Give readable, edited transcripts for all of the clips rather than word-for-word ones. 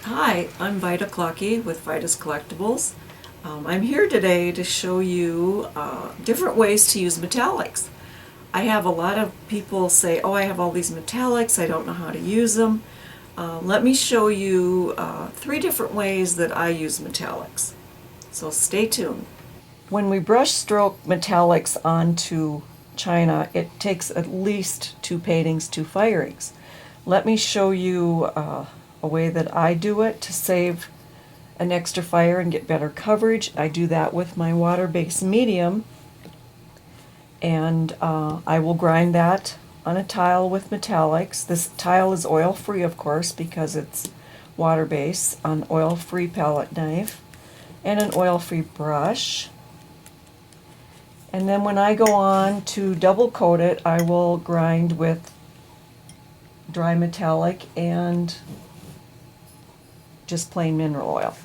Hi, I'm Vida Clucky with Vida's Collectibles. I'm here today to show you different ways to use metallics. I have a lot of people say, oh, I have all these metallics, I don't know how to use them. Let me show you 3 different ways that I use metallics. So stay tuned. When we brush stroke metallics onto china, it takes at least 2 paintings, 2 firings. Let me show you a way that I do it to save an extra fire and get better coverage. I do that with my water-based medium, and I will grind that on a tile with metallics. This tile is oil-free, of course, because it's water-based, an oil-free palette knife, and an oil-free brush. And then when I go on to double coat it, I will grind with dry metallic and just plain mineral oil.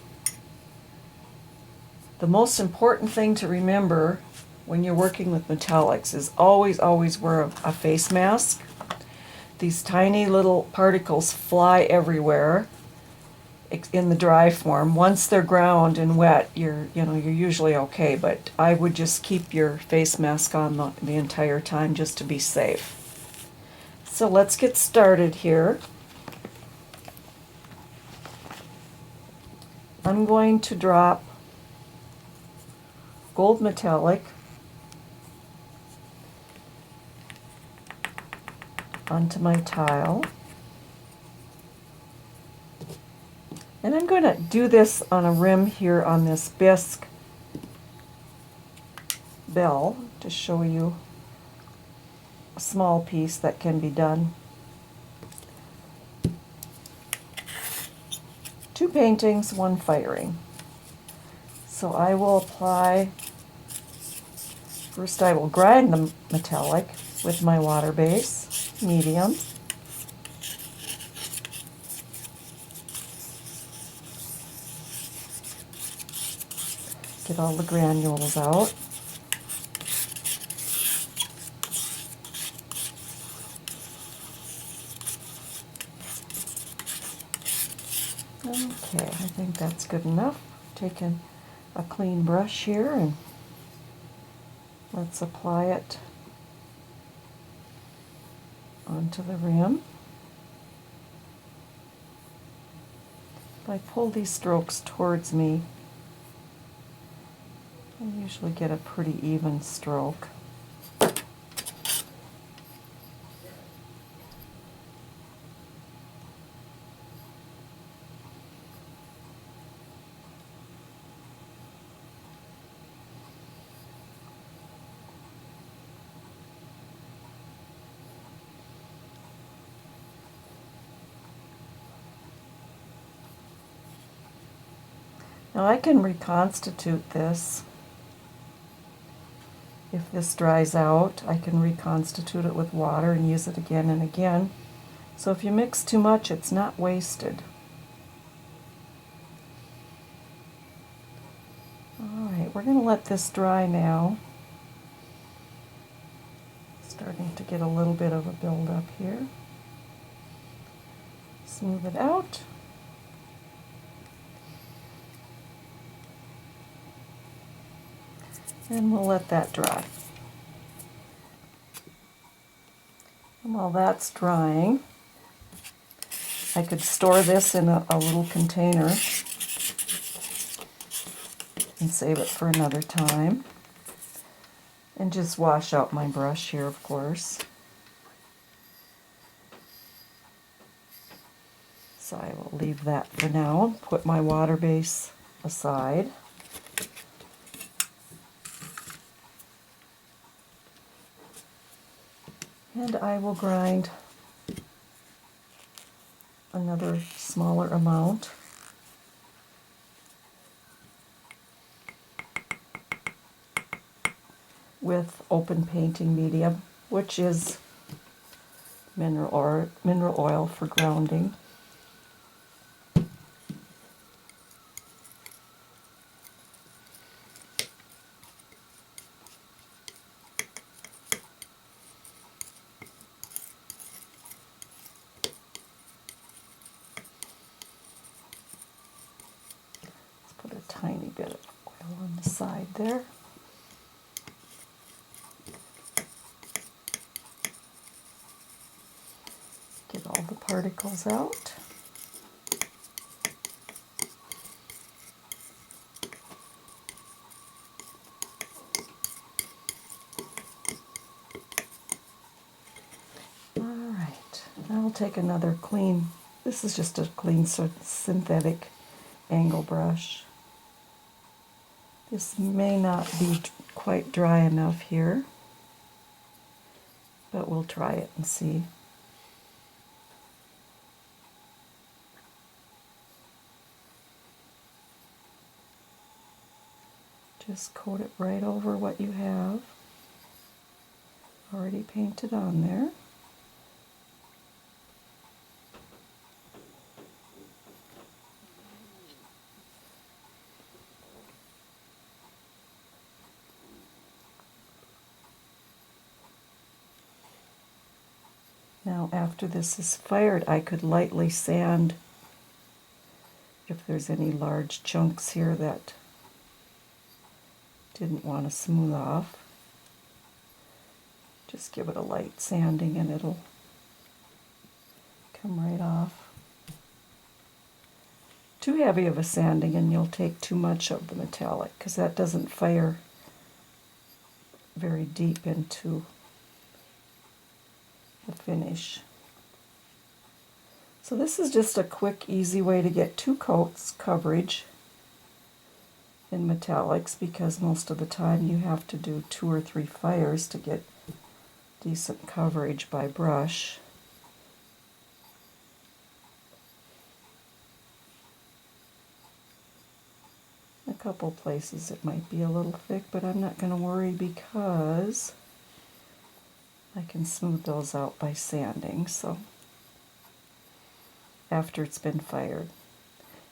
The most important thing to remember when you're working with metallics is always wear a face mask. These tiny little particles fly everywhere in the dry form. Once they're ground and wet, you're usually okay, but I would just keep your face mask on the entire time just to be safe. So let's get started here. I'm going to drop gold metallic onto my tile. And I'm going to do this on a rim here on this bisque bell to show you a small piece that can be done. 2 paintings, 1 firing. So I will apply, first I will grind the metallic with my water base medium. Get all the granules out. Okay, I think that's good enough. Taking a clean brush here and let's apply it onto the rim. If I pull these strokes towards me, I usually get a pretty even stroke. Now I can reconstitute this. If this dries out, I can reconstitute it with water and use it again and again. So if you mix too much, it's not wasted. Alright, we're going to let this dry now. Starting to get a little bit of a buildup here. Smooth it out. And we'll let that dry. And while that's drying, I could store this in a little container and save it for another time. And just wash out my brush here, of course. So I will leave that for now. Put my water base aside. And I will grind another smaller amount. With open painting medium, which is mineral oil for grounding. tiny bit of oil on the side there. Get all the particles out. Alright, I'll take another clean, this is just a clean synthetic angle brush. This may not be quite dry enough here, but we'll try it and see. Just coat it right over what you have already painted on there. Now after this is fired, I could lightly sand if there's any large chunks here that didn't want to smooth off. Just give it a light sanding and it'll come right off. Too heavy of a sanding and you'll take too much of the metallic, because that doesn't fire very deep into the finish. So this is just a quick, easy way to get 2 coats coverage in metallics, because most of the time you have to do 2 or 3 fires to get decent coverage by brush. A couple places it might be a little thick, but I'm not going to worry because I can smooth those out by sanding, so after it's been fired.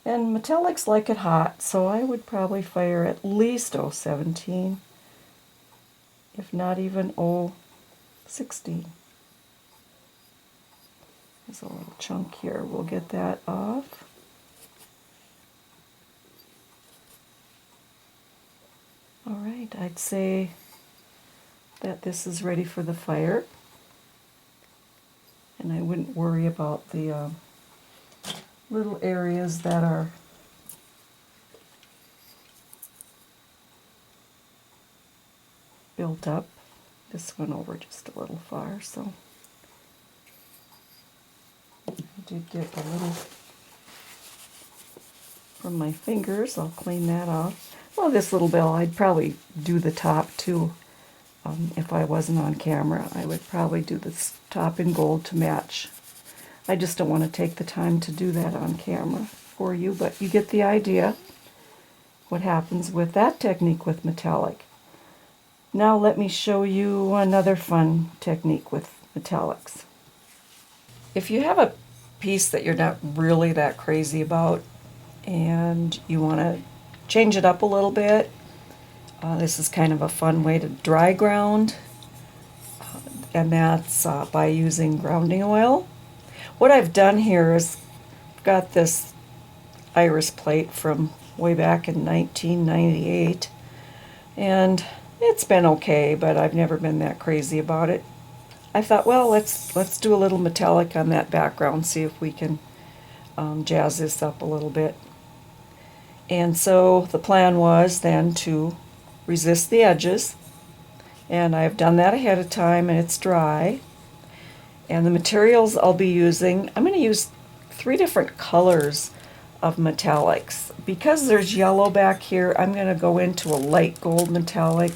And metallics like it hot, so I would probably fire at least 017, if not even 016. There's a little chunk here. We'll get that off. Alright, I'd say that this is ready for the fire, and I wouldn't worry about the little areas that are built up. This went over just a little far, so I did get a little from my fingers. I'll clean that off. Well, this little bell, I'd probably do the top too. If I wasn't on camera, I would probably do the top in gold to match. I just don't want to take the time to do that on camera for you, but you get the idea what happens with that technique with metallic. Now let me show you another fun technique with metallics. If you have a piece that you're not really that crazy about and you want to change it up a little bit, this is kind of a fun way to dry ground, and that's by using grounding oil. What I've done here is I've got this iris plate from way back in 1998, and it's been okay, but I've never been that crazy about it. I thought, well, let's do a little metallic on that background, see if we can jazz this up a little bit. And so the plan was then to resist the edges, and I've done that ahead of time, and it's dry. And the materials I'll be using, I'm going to use 3 different colors of metallics. Because there's yellow back here, I'm going to go into a light gold metallic.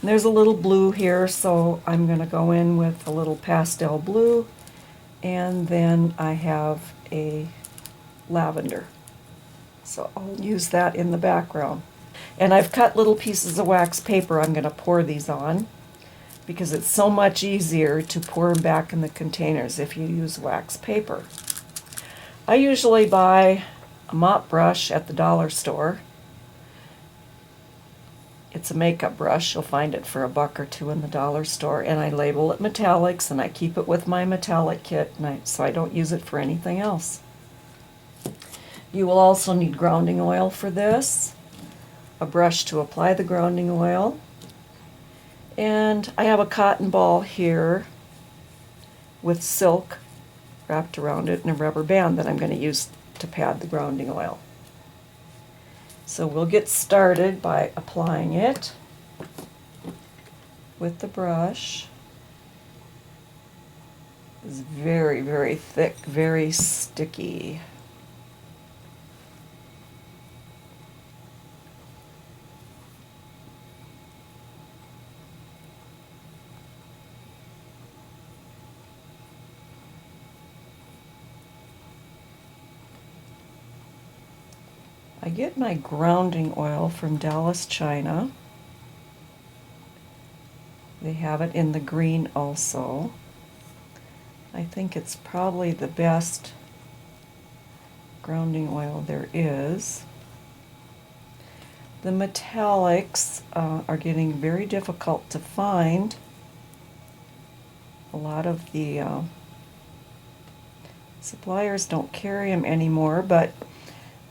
And there's a little blue here, so I'm going to go in with a little pastel blue, and then I have a lavender. So I'll use that in the background. And I've cut little pieces of wax paper I'm going to pour these on, because it's so much easier to pour them back in the containers if you use wax paper. I usually buy a mop brush at the dollar store. It's a makeup brush. You'll find it for $1 or $2 in the dollar store, and I label it metallics, and I keep it with my metallic kit, so I don't use it for anything else. You will also need grounding oil for this, a brush to apply the grounding oil, and I have a cotton ball here with silk wrapped around it and a rubber band that I'm going to use to pad the grounding oil. So we'll get started by applying it with the brush. It's very, very thick, very sticky. I get my grounding oil from Dallas, China. They have it in the green also. I think it's probably the best grounding oil there is. The metallics are getting very difficult to find. A lot of the suppliers don't carry them anymore, but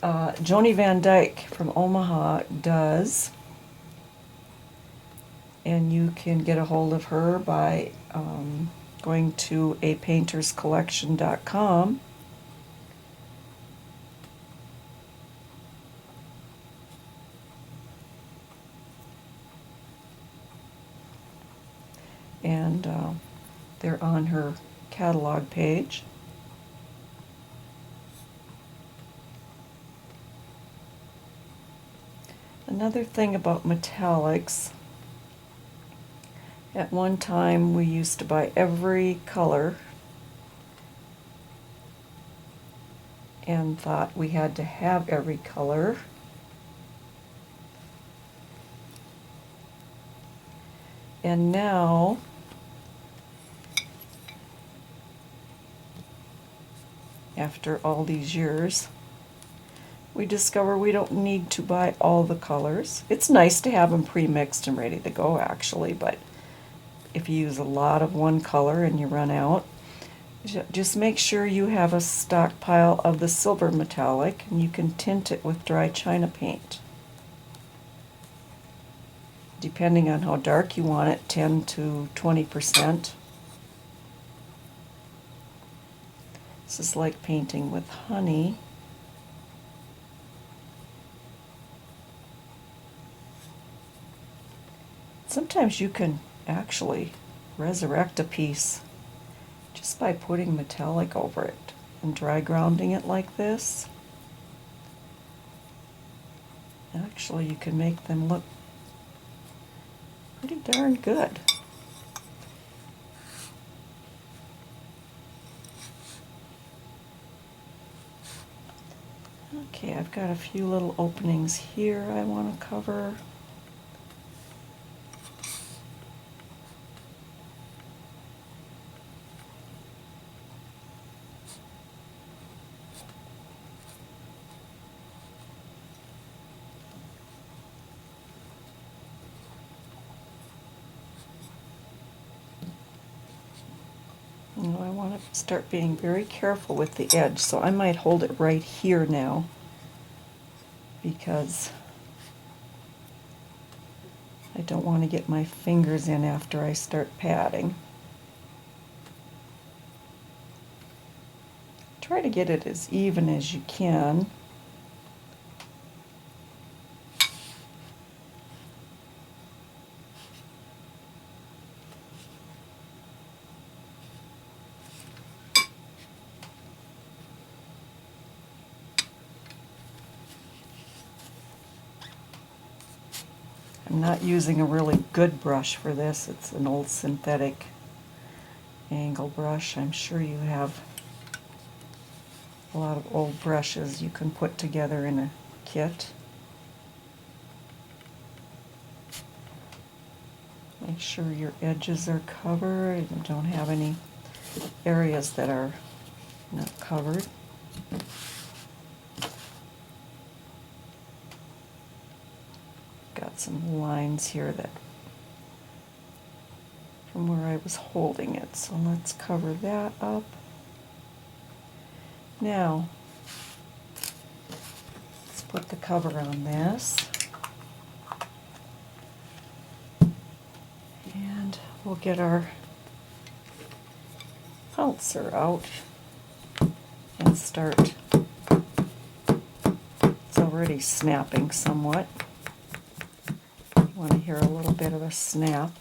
Joni Van Dyke from Omaha does. And you can get a hold of her by going to apainterscollection.com. And they're on her catalog page. Another thing about metallics, at one time we used to buy every color and thought we had to have every color. And now after all these years, we discover we don't need to buy all the colors. It's nice to have them pre-mixed and ready to go actually, but if you use a lot of one color and you run out, just make sure you have a stockpile of the silver metallic, and you can tint it with dry china paint. Depending on how dark you want it, 10 to 20%. This is like painting with honey. Sometimes you can actually resurrect a piece just by putting metallic over it and dry grounding it like this. Actually, you can make them look pretty darn good. Okay, I've got a few little openings here I want to cover. Now I want to start being very careful with the edge, so I might hold it right here now because I don't want to get my fingers in after I start patting. Try to get it as even as you can. I'm not using a really good brush for this. It's an old synthetic angle brush. I'm sure you have a lot of old brushes you can put together in a kit. Make sure your edges are covered and don't have any areas that are not covered. Got some lines here that from where I was holding it, so let's cover that up. Now, put the cover on this. And we'll get our pouncer out and start. It's already snapping somewhat. You want to hear a little bit of a snap.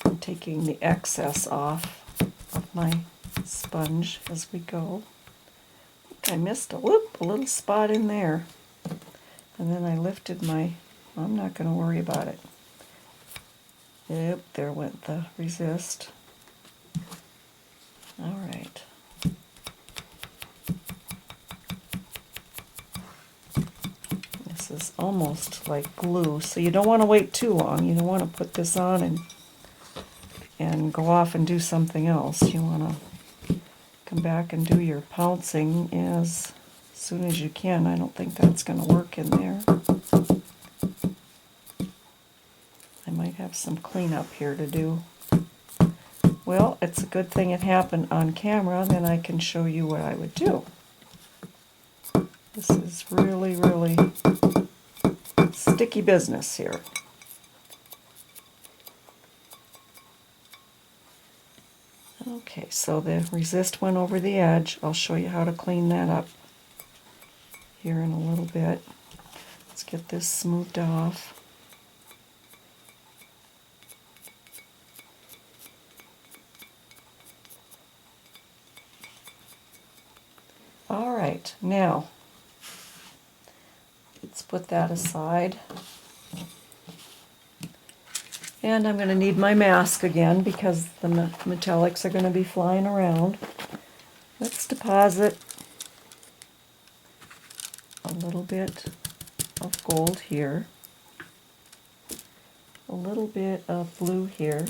I'm taking the excess off of my sponge as we go. I think I missed a little spot in there. And then I lifted I'm not going to worry about it. Yep, there went the resist. All right. This is almost like glue, so you don't want to wait too long. You don't want to put this on and go off and do something else. You want to come back and do your pouncing as soon as you can. I don't think that's going to work in there. I might have some cleanup here to do. Well, it's a good thing it happened on camera, then I can show you what I would do. This is really, really sticky business here. Okay, so the resist went over the edge. I'll show you how to clean that up here in a little bit. Let's get this smoothed off. All right, now let's put that aside. And I'm going to need my mask again because the metallics are going to be flying around. Let's deposit a little bit of gold here, a little bit of blue here,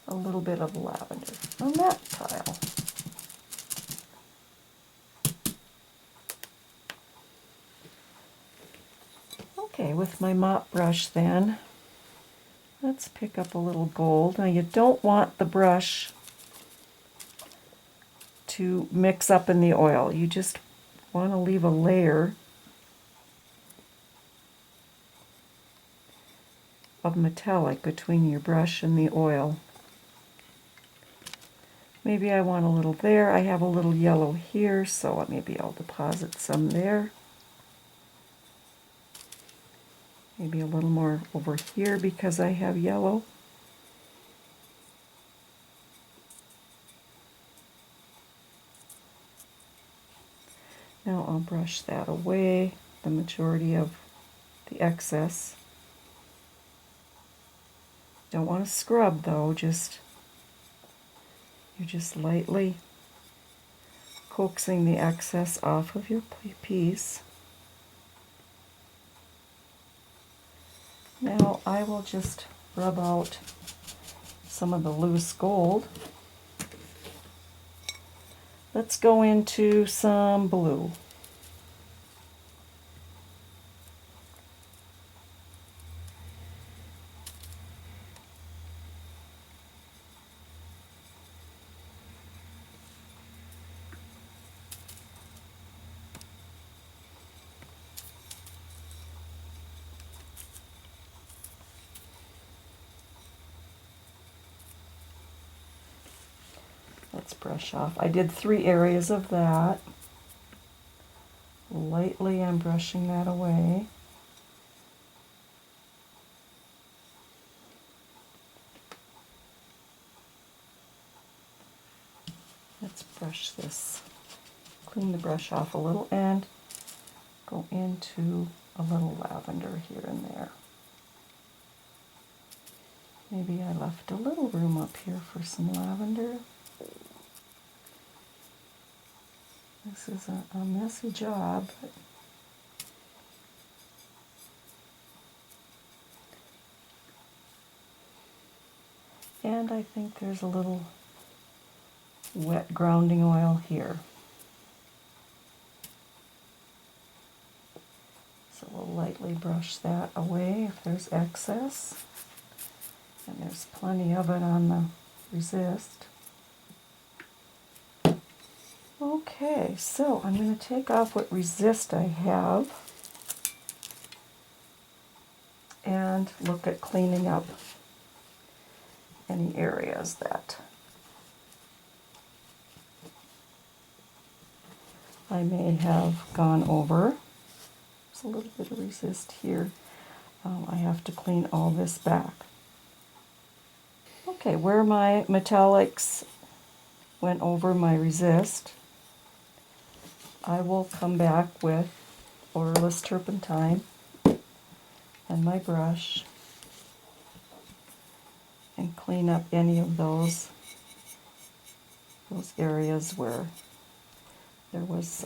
a little bit of lavender on that tile. Okay, with my mop brush then, let's pick up a little gold. Now you don't want the brush to mix up in the oil. You just want to leave a layer of metallic between your brush and the oil. Maybe I want a little there. I have a little yellow here, so maybe I'll deposit some there. Maybe a little more over here because I have yellow. Now I'll brush that away, the majority of the excess. Don't want to scrub though, you're just lightly coaxing the excess off of your piece. Now I will just rub out some of the loose gold. Let's go into some blue. Let's brush off. I did 3 areas of that. Lightly I'm brushing that away. Let's brush this, clean the brush off a little and go into a little lavender here and there. Maybe I left a little room up here for some lavender. This is a messy job, but and I think there's a little wet grounding oil here. So we'll lightly brush that away if there's excess. And there's plenty of it on the resist. Okay, so I'm going to take off what resist I have and look at cleaning up any areas that I may have gone over. There's a little bit of resist here. I have to clean all this back. Okay, where my metallics went over my resist, I will come back with odorless turpentine and my brush and clean up any of those areas where there was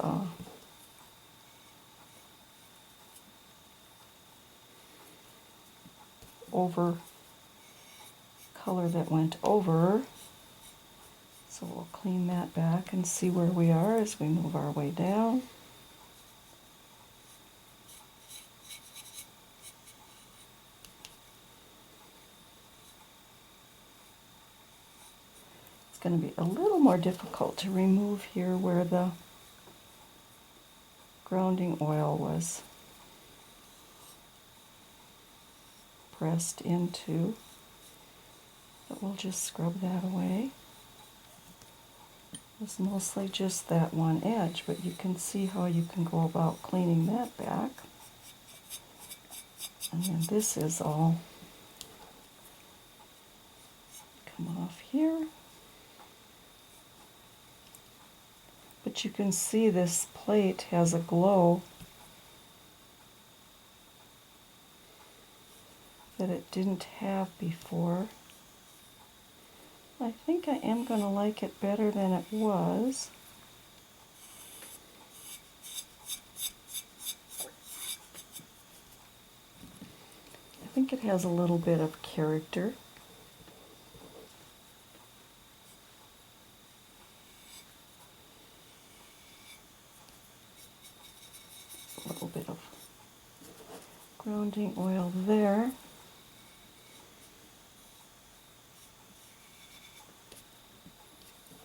over color that went over. So we'll clean that back and see where we are as we move our way down. It's going to be a little more difficult to remove here where the grounding oil was pressed into, but we'll just scrub that away. It's mostly just that one edge, but you can see how you can go about cleaning that back. And then this is all come off here. But you can see this plate has a glow that it didn't have before. I think I am going to like it better than it was. I think it has a little bit of character. A little bit of grounding oil there.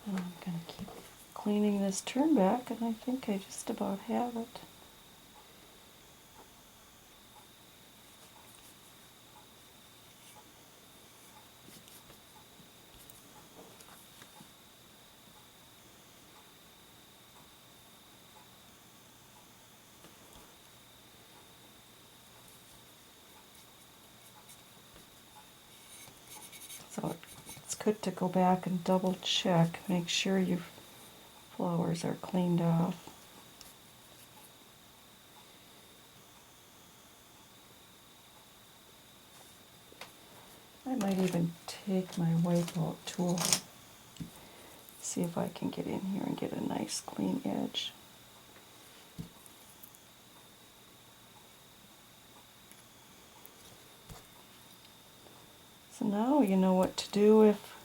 And I'm going to keep cleaning this turn back, and I think I just about have it. So it's good to go back and double check, make sure your flowers are cleaned off. I might even take my wipeout tool, see if I can get in here and get a nice clean edge. So now you know what to do if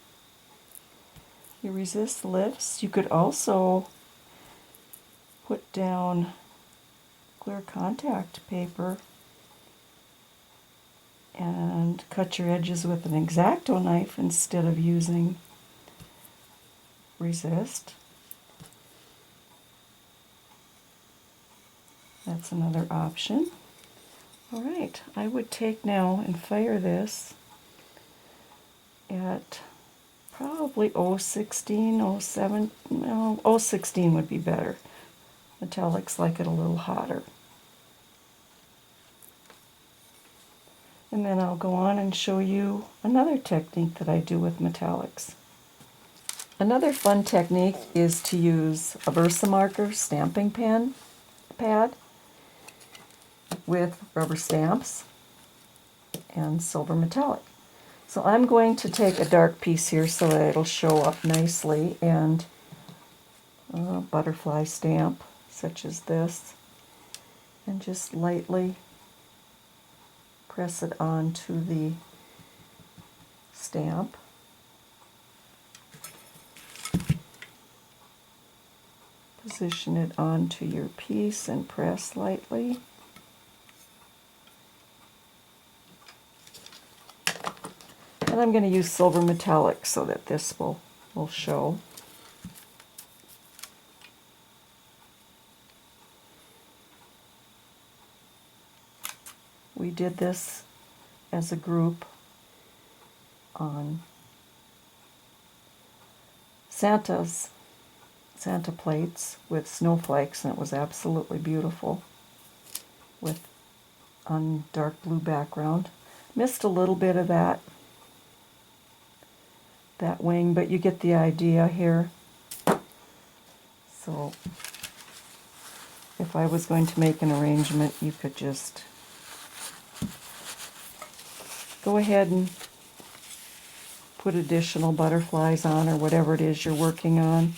your resist lifts. You could also put down clear contact paper and cut your edges with an X-Acto knife instead of using resist. That's another option. All right, I would take now and fire this at probably 016, 07, no, 016 would be better. Metallics like it a little hotter. And then I'll go on and show you another technique that I do with metallics. Another fun technique is to use a Versamarker stamping pad with rubber stamps and silver metallic. So I'm going to take a dark piece here so that it'll show up nicely, and a butterfly stamp such as this, and just lightly press it onto the stamp. position it onto your piece and press lightly. And I'm going to use silver metallic so that this will show. We did this as a group on Santa plates with snowflakes, and it was absolutely beautiful with on dark blue background. Missed a little bit of that wing, but you get the idea here. So if I was going to make an arrangement, you could just go ahead and put additional butterflies on, or whatever it is you're working on.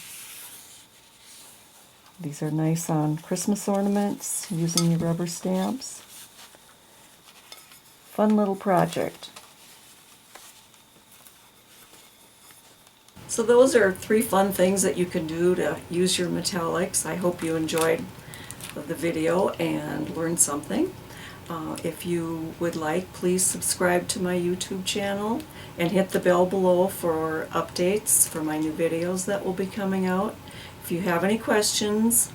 These are nice on Christmas ornaments using your rubber stamps. Fun little project. So those are 3 fun things that you can do to use your metallics. I hope you enjoyed the video and learned something. If you would like, please subscribe to my YouTube channel and hit the bell below for updates for my new videos that will be coming out. If you have any questions,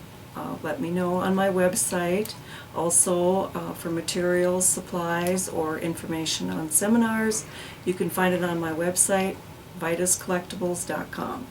let me know on my website. Also, for materials, supplies, or information on seminars, you can find it on my website, vitascollectibles.com.